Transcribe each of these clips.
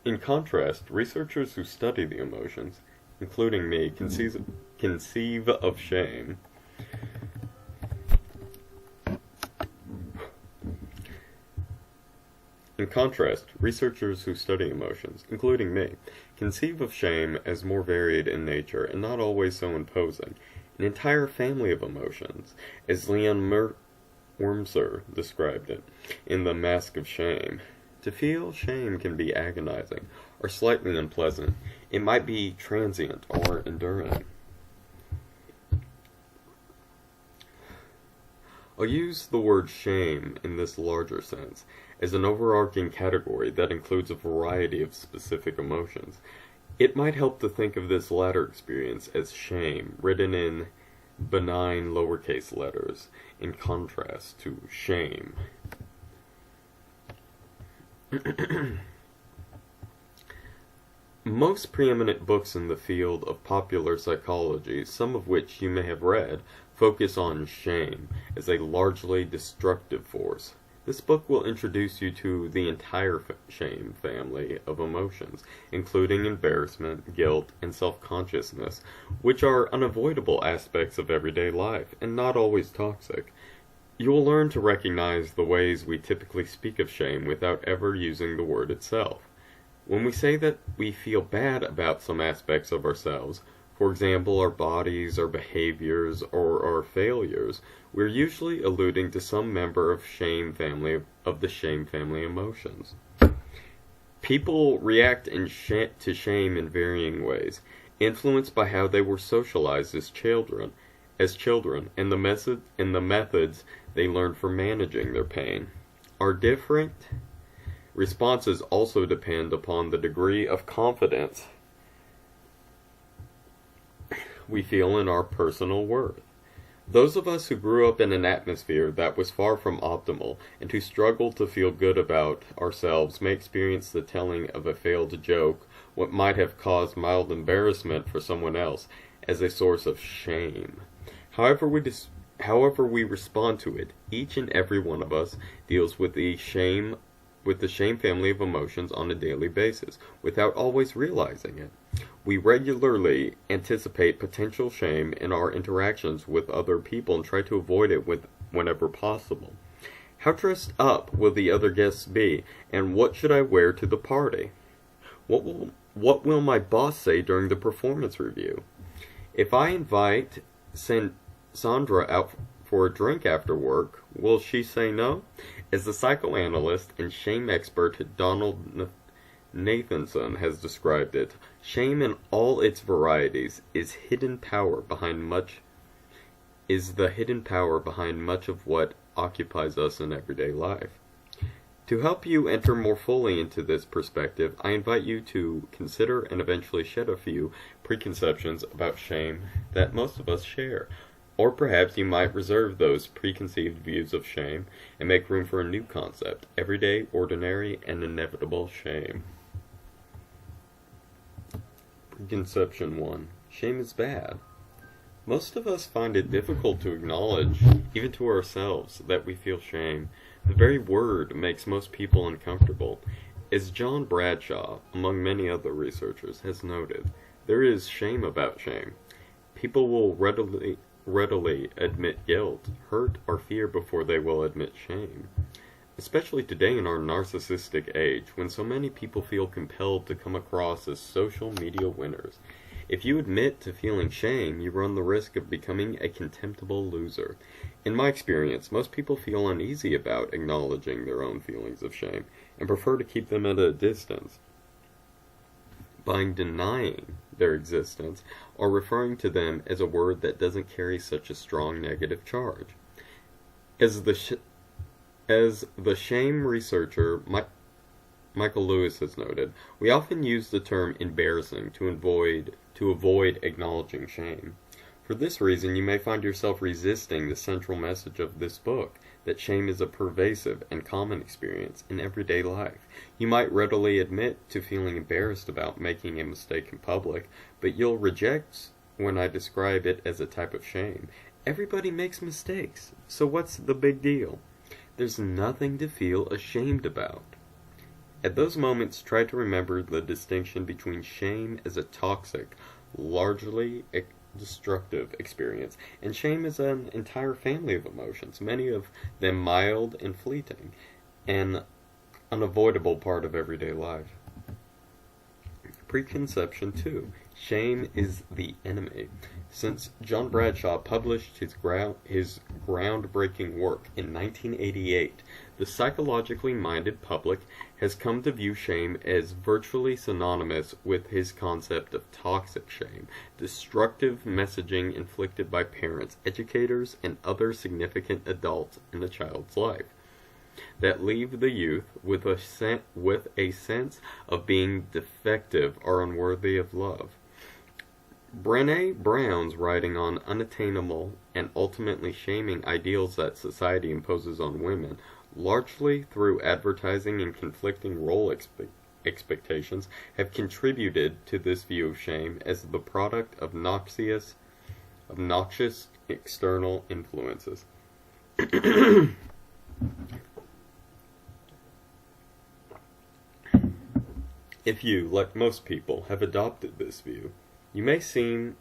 In contrast, researchers who study the emotions, including me, conceive of shame In contrast, researchers who study emotions, including me, conceive of shame as more varied in nature and not always so imposing. An entire family of emotions, as Leon Wurmser described it in The Mask of Shame. To feel shame can be agonizing or slightly unpleasant. It might be transient or enduring. I'll use the word shame in this larger sense, as an overarching category that includes a variety of specific emotions. It might help to think of this latter experience as shame, written in benign lowercase letters, in contrast to shame. Most preeminent books in the field of popular psychology, some of which you may have read, focus on shame as a largely destructive force. This book will introduce you to the entire shame family of emotions, including embarrassment, guilt, and self-consciousness, which are unavoidable aspects of everyday life and not always toxic. You will learn to recognize the ways we typically speak of shame without ever using the word itself. When we say that we feel bad about some aspects of ourselves, for example, our bodies, our behaviors, or our failures, we're usually alluding to some member of the shame family emotions. People react to shame in varying ways, influenced by how they were socialized as children, and the methods they learned for managing their pain. Our different responses also depend upon the degree of confidence we feel in our personal worth. Those of us who grew up in an atmosphere that was far from optimal and who struggled to feel good about ourselves may experience the telling of a failed joke, what might have caused mild embarrassment for someone else, as a source of shame. However we respond to it, each and every one of us deals with the shame family of emotions on a daily basis, without always realizing it. We regularly anticipate potential shame in our interactions with other people and try to avoid it whenever possible. How dressed up will the other guests be, and what should I wear to the party? What will my boss say during the performance review? If I invite Sandra out for a drink after work, will she say no? As the psychoanalyst and shame expert Donald Nathanson has described it, shame in all its varieties is the hidden power behind much of what occupies us in everyday life. To help you enter more fully into this perspective, I invite you to consider and eventually shed a few preconceptions about shame that most of us share. Or perhaps you might reserve those preconceived views of shame and make room for a new concept: everyday, ordinary, and inevitable shame. Preconception 1. Shame is bad. Most of us find it difficult to acknowledge, even to ourselves, that we feel shame. The very word makes most people uncomfortable. As John Bradshaw, among many other researchers, has noted, there is shame about shame. People will readily admit guilt, hurt, or fear before they will admit shame. Especially today in our narcissistic age, when so many people feel compelled to come across as social media winners. If you admit to feeling shame, you run the risk of becoming a contemptible loser. In my experience, most people feel uneasy about acknowledging their own feelings of shame, and prefer to keep them at a distance. By denying their existence, or referring to them as a word that doesn't carry such a strong negative charge. As the shame researcher Michael Lewis has noted, we often use the term embarrassing to avoid acknowledging shame. For this reason, you may find yourself resisting the central message of this book, that shame is a pervasive and common experience in everyday life. You might readily admit to feeling embarrassed about making a mistake in public, but you'll reject when I describe it as a type of shame. Everybody makes mistakes, so what's the big deal? There's nothing to feel ashamed about. At those moments, try to remember the distinction between shame as a toxic, largely destructive experience, and shame is an entire family of emotions, many of them mild and fleeting, an unavoidable part of everyday life. Preconception 2. Shame is the enemy. Since John Bradshaw published his groundbreaking work in 1988, the psychologically minded public has come to view shame as virtually synonymous with his concept of toxic shame, destructive messaging inflicted by parents, educators, and other significant adults in a child's life, that leave the youth with a sense of being defective or unworthy of love. Brené Brown's writing on unattainable and ultimately shaming ideals that society imposes on women, largely through advertising and conflicting role expectations, have contributed to this view of shame as the product of obnoxious external influences. If you, like most people, have adopted this view, you may see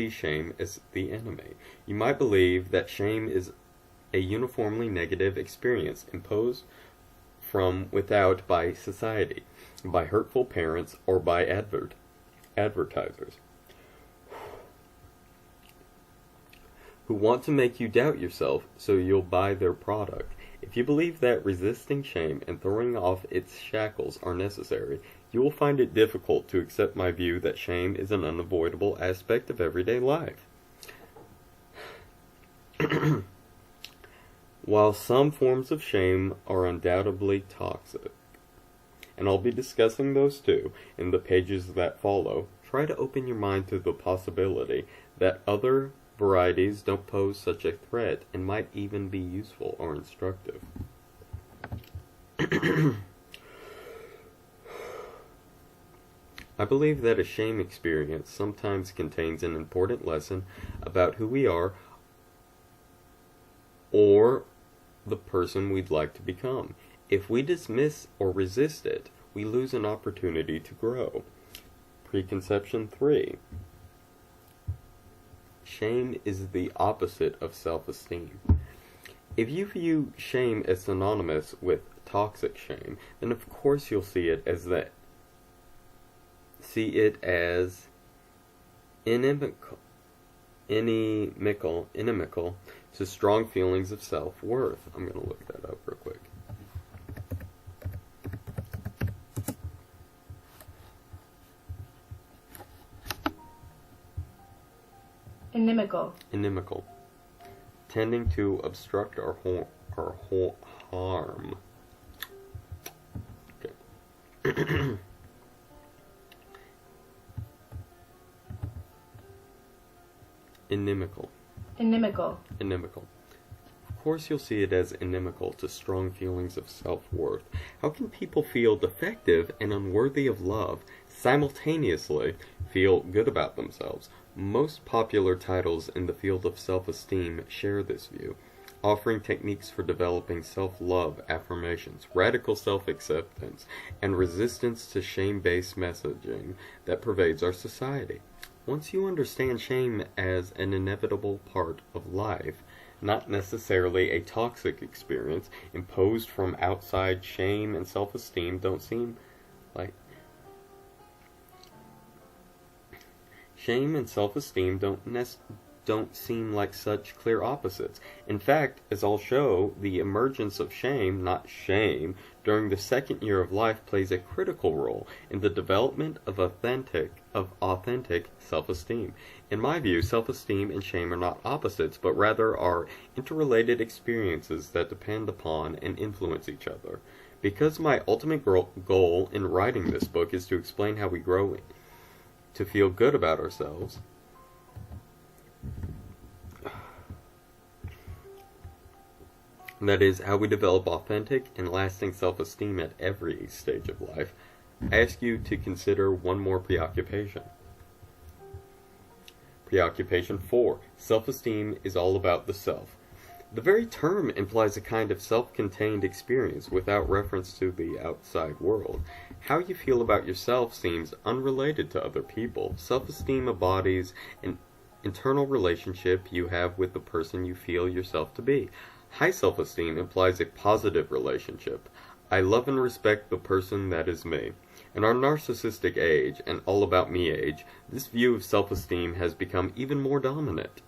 shame as the enemy. You might believe that shame is a uniformly negative experience imposed from without by society, by hurtful parents, or by advertisers who want to make you doubt yourself so you'll buy their product. If you believe that resisting shame and throwing off its shackles are necessary, you will find it difficult to accept my view that shame is an unavoidable aspect of everyday life. While some forms of shame are undoubtedly toxic, and I'll be discussing those too in the pages that follow, try to open your mind to the possibility that other varieties don't pose such a threat and might even be useful or instructive. I believe that a shame experience sometimes contains an important lesson about who we are or the person we'd like to become. If we dismiss or resist it, we lose an opportunity to grow. Preconception 3. Shame is the opposite of self-esteem. If you view shame as synonymous with toxic shame, then of course you'll see it as inimical to strong feelings of self-worth. I'm going to look that up real quick. Inimical. Tending to obstruct or harm. Okay. Inimical. Of course you'll see it as inimical to strong feelings of self-worth. How can people feel defective and unworthy of love, simultaneously feel good about themselves? Most popular titles in the field of self-esteem share this view, offering techniques for developing self-love affirmations, radical self-acceptance, and resistance to shame-based messaging that pervades our society. Once you understand shame as an inevitable part of life, not necessarily a toxic experience imposed from outside, shame and self-esteem don't seem like shame and self-esteem don't seem like such clear opposites. In fact, as I'll show, the emergence of shame, not shame, during the second year of life plays a critical role in the development of authentic self-esteem. In my view, self-esteem and shame are not opposites, but rather are interrelated experiences that depend upon and influence each other. Because my ultimate goal in writing this book is to explain how we grow to feel good about ourselves, that is, how we develop authentic and lasting self-esteem at every stage of life, I ask you to consider one more preoccupation. Preoccupation 4. Self-esteem is all about the self. The very term implies a kind of self-contained experience without reference to the outside world. How you feel about yourself seems unrelated to other people. Self-esteem embodies an internal relationship you have with the person you feel yourself to be. High self-esteem implies a positive relationship. I love and respect the person that is me. In our narcissistic age and all about me age, this view of self-esteem has become even more dominant.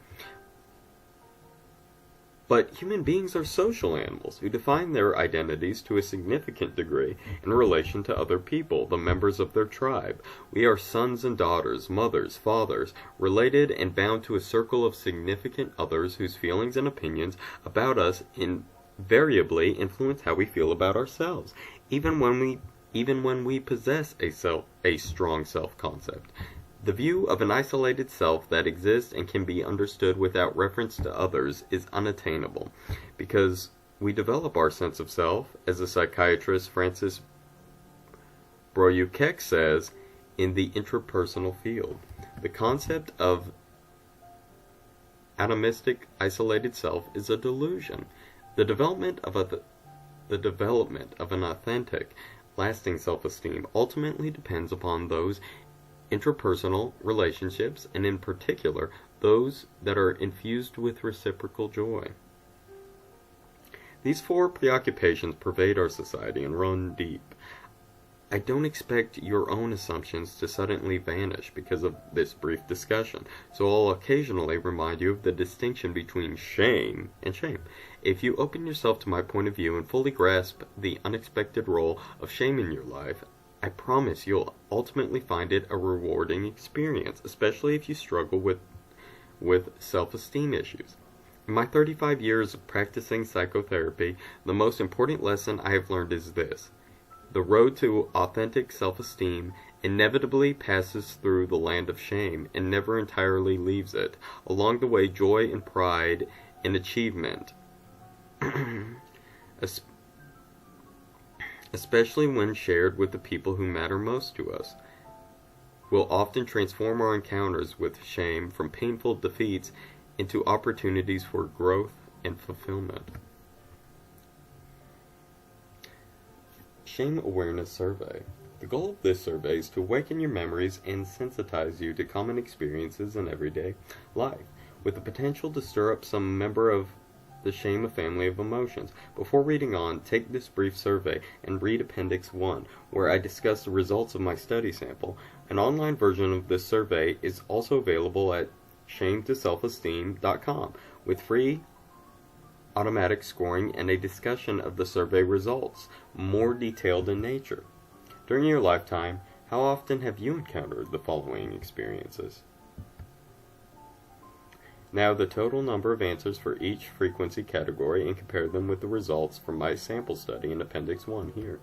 But human beings are social animals who define their identities to a significant degree in relation to other people, the members of their tribe. We are sons and daughters, mothers, fathers, related and bound to a circle of significant others whose feelings and opinions about us invariably influence how we feel about ourselves, even when we possess a strong self-concept. The view of an isolated self that exists and can be understood without reference to others is unattainable, because we develop our sense of self, as the psychiatrist Francis Broyukek says, in the intrapersonal field. The concept of atomistic isolated self is a delusion. The development of an authentic, lasting self-esteem ultimately depends upon those interpersonal relationships, and in particular, those that are infused with reciprocal joy. These four preoccupations pervade our society and run deep. I don't expect your own assumptions to suddenly vanish because of this brief discussion, so I'll occasionally remind you of the distinction between shame and shame. If you open yourself to my point of view and fully grasp the unexpected role of shame in your life, I promise you'll ultimately find it a rewarding experience, especially if you struggle with self-esteem issues. In my 35 years of practicing psychotherapy, the most important lesson I have learned is this. The road to authentic self-esteem inevitably passes through the land of shame and never entirely leaves it. Along the way, joy and pride in achievement, especially when shared with the people who matter most to us, will often transform our encounters with shame from painful defeats into opportunities for growth and fulfillment. Shame Awareness Survey. The goal of this survey is to awaken your memories and sensitize you to common experiences in everyday life, with the potential to stir up some member of the shame family of emotions. Before reading on, take this brief survey and read Appendix 1, where I discuss the results of my study sample. An online version of this survey is also available at shametoselfesteem.com, with free automatic scoring and a discussion of the survey results, more detailed in nature. During your lifetime, how often have you encountered the following experiences? Now the total number of answers for each frequency category and compare them with the results from my sample study in Appendix 1 here.